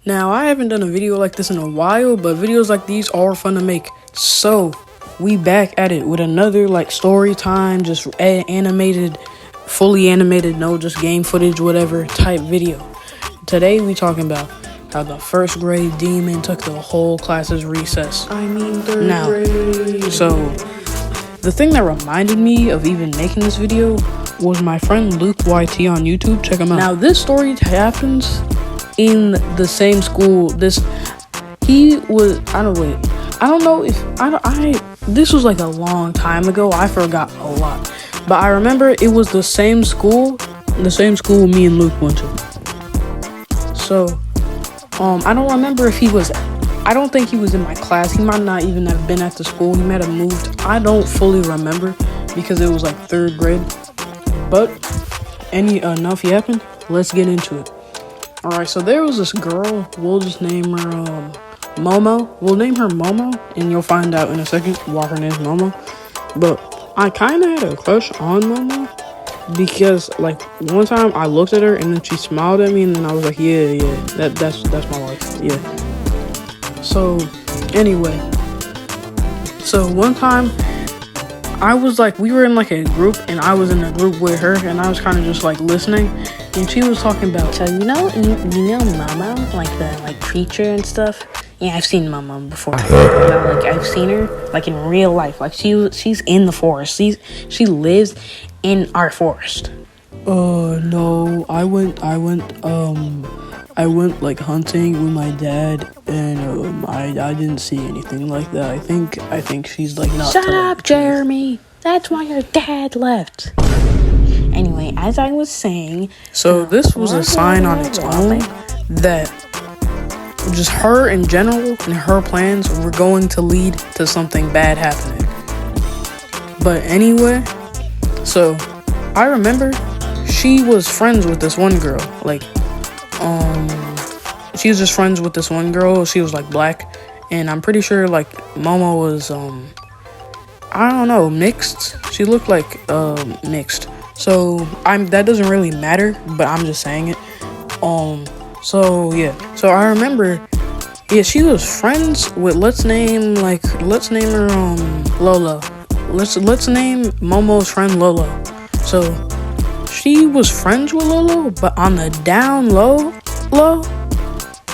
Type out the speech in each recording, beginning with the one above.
Now, I haven't done a video like this in a while, but videos like these are fun to make. So, we back at it with another like story time, just animated, fully animated, no just game footage, whatever type video. Today we talking about how the first grade demon took the whole class's recess. I mean third grade. So, the thing that reminded me of even making this video was my friend Luke YT on YouTube. Check him out. Now, this story happens in the same school. This was like a long time ago. I forgot a lot, but I remember it was the same school me and Luke went to. So I don't remember if I don't think he was in my class. He might not even have been at the school. He might have moved. I don't fully remember because it was like third grade. But enough yapping. Let's get into it. Alright, so there was this girl. We'll just name her Momo. We'll name her Momo, and you'll find out in a second why her name's Momo. But I kind of had a crush on Momo because, like, one time I looked at her and then she smiled at me, and then I was like, yeah, that's my wife. Yeah. So anyway, so one time I was like, we were in like a group, and I was in a group with her, and I was kind of just like listening, and she was talking about, so you know Momo, like the preacher and stuff. Yeah, I've seen Momo before. I've seen her like in real life. Like she's in the forest. She lives in our forest. No, I went like hunting with my dad, and I didn't see anything like that. I think she's like not. Shut up, Jeremy. That's why your dad left. Anyway, as I was saying, so this was a sign on its own that just her in general and her plans were going to lead to something bad happening. But anyway, so I remember she was friends with this one girl. She was just friends with this one girl. She was like black, and I'm pretty sure like Momo was I don't know, mixed. She looked like mixed. So that doesn't really matter, but I'm just saying it. So yeah. So I remember, yeah, she was friends with let's name her Lola. Let's name Momo's friend Lola. So she was friends with Lola, but on the down low,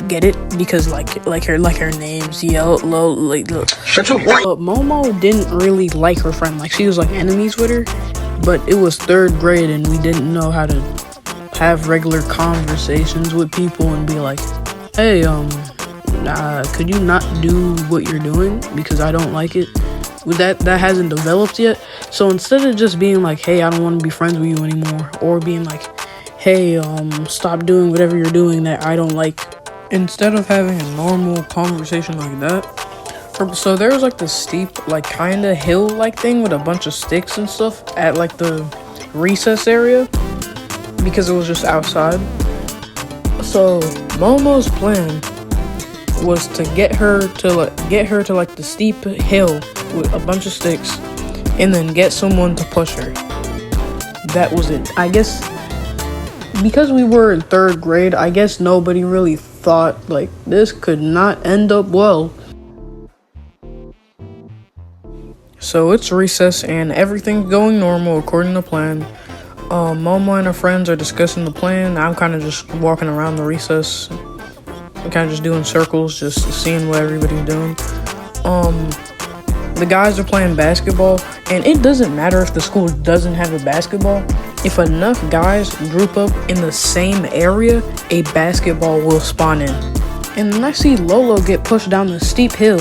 get it? Because like her name's Low. Shut your voice. But Momo didn't really like her friend. Like she was like enemies with her. But it was third grade, and we didn't know how to have regular conversations with people and be like, hey, could you not do what you're doing because I don't like it? That hasn't developed yet. So instead of just being like, hey, I don't want to be friends with you anymore, or being like, hey, stop doing whatever you're doing that I don't like, instead of having a normal conversation like that, so there was like this steep, like kind of hill like thing with a bunch of sticks and stuff at like the recess area because it was just outside. So Momo's plan was to get her to like the steep hill with a bunch of sticks and then get someone to push her. That was it. I guess because we were in third grade, I guess nobody really thought like this could not end up well. So it's recess and everything's going normal according to plan. Momo and her friends are discussing the plan. I'm kind of just walking around the recess. I'm kind of just doing circles, just seeing what everybody's doing. The guys are playing basketball, and it doesn't matter if the school doesn't have a basketball. If enough guys group up in the same area, a basketball will spawn in. And then I see Lolo get pushed down the steep hill.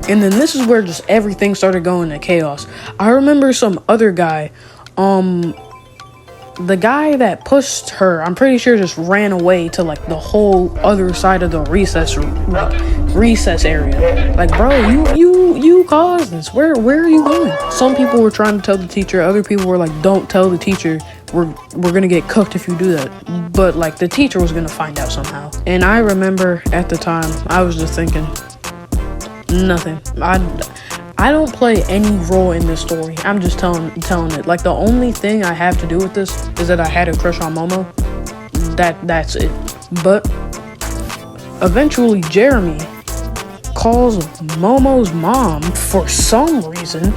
And then this is where just everything started going to chaos. I remember some other guy, the guy that pushed her, I'm pretty sure just ran away to like the whole other side of the recess area. Like, bro, you caused this. Where are you going? Some people were trying to tell the teacher. Other people were like, don't tell the teacher. We're gonna get cooked if you do that. But like the teacher was gonna find out somehow. And I remember at the time, I was just thinking, nothing. I don't play any role in this story. I'm just telling it. Like the only thing I have to do with this is that I had a crush on Momo. That's it. But eventually Jeremy calls Momo's mom for some reason.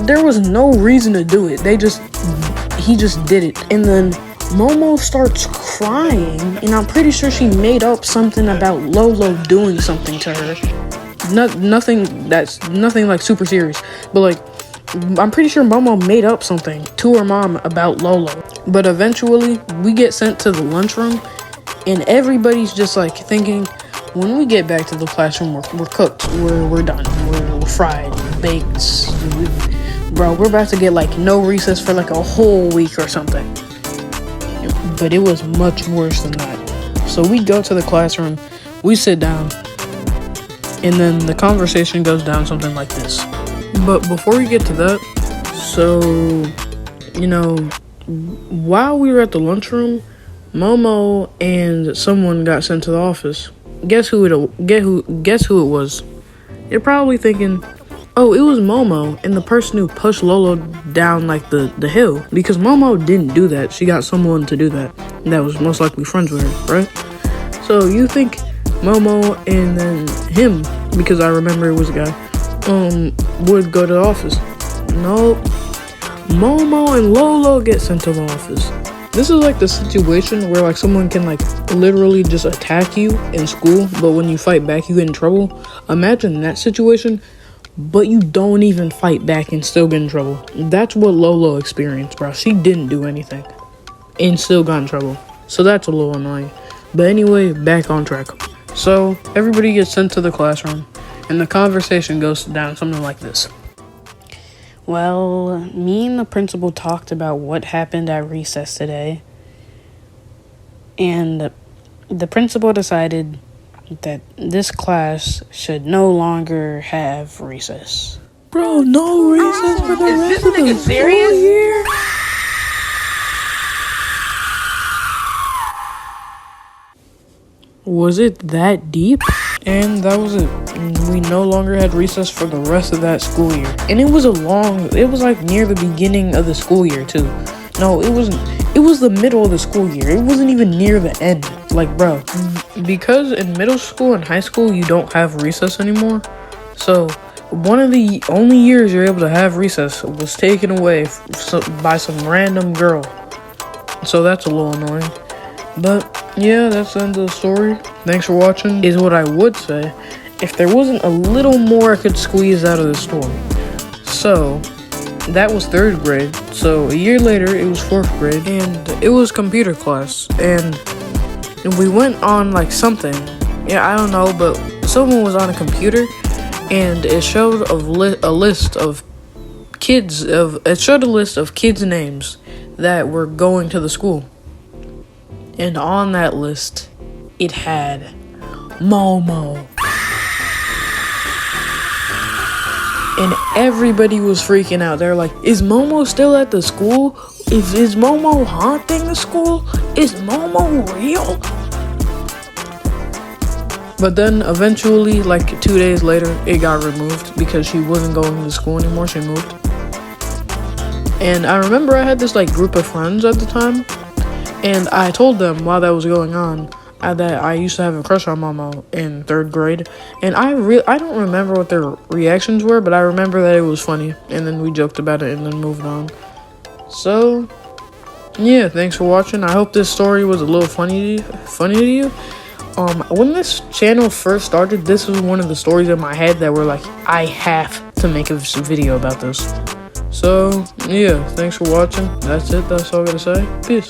There was no reason to do it. He just did it. And then Momo starts crying, and I'm pretty sure she made up something about Lolo doing something to her. Nothing like super serious, but like I'm pretty sure Momo made up something to her mom about Lolo. But eventually we get sent to the lunchroom, and everybody's just like thinking, when we get back to the classroom, we're cooked, we're done, we're fried, baked, bro. We're about to get like no recess for like a whole week or something. But it was much worse than that. So we go to the classroom, we sit down, and then the conversation goes down something like this. But before we get to that, so, while we were at the lunchroom, Momo and someone got sent to the office. Guess who it was? You're probably thinking, oh, it was Momo and the person who pushed Lolo down like the hill. Because Momo didn't do that. She got someone to do that. That was most likely friends with her, right? So you think Momo and then him, because I remember it was a guy, would go to the office. No. Momo and Lolo get sent to the office. This is like the situation where like someone can like literally just attack you in school, but when you fight back you get in trouble. Imagine that situation, but you don't even fight back and still get in trouble. That's what Lolo experienced, bro. She didn't do anything and still got in trouble. So that's a little annoying. But anyway, back on track. So everybody gets sent to the classroom, and the conversation goes down something like this. Well, me and the principal talked about what happened at recess today, and the principal decided that this class should no longer have recess. Bro, no recess for the rest of the school year? Was it that deep? And that was it. We no longer had recess for the rest of that school year. And it was like near the beginning of the school year too. No, it wasn't. It was the middle of the school year. It wasn't even near the end. Like, bro, because in middle school and high school, you don't have recess anymore. So one of the only years you're able to have recess was taken away by some random girl. So that's a little annoying. But yeah, that's the end of the story. Thanks for watching. Is what I would say if there wasn't a little more I could squeeze out of the story. So that was 3rd grade. So a year later, it was 4th grade, and it was computer class. And we went on like something. Yeah, I don't know, but someone was on a computer, and it showed a list of kids' names that were going to the school. And on that list, it had Momo. And everybody was freaking out. They're like, is Momo still at the school? Is Momo haunting the school? Is Momo real? But then eventually, like 2 days later, it got removed because she wasn't going to school anymore. She moved. And I remember I had this like group of friends at the time. And I told them while that was going on that I used to have a crush on Momo in 3rd grade. And I don't remember what their reactions were, but I remember that it was funny. And then we joked about it and then moved on. So, yeah, thanks for watching. I hope this story was a little funny to you. When this channel first started, this was one of the stories in my head that were like, I have to make a video about this. So, yeah, thanks for watching. That's it. That's all I gotta say. Peace.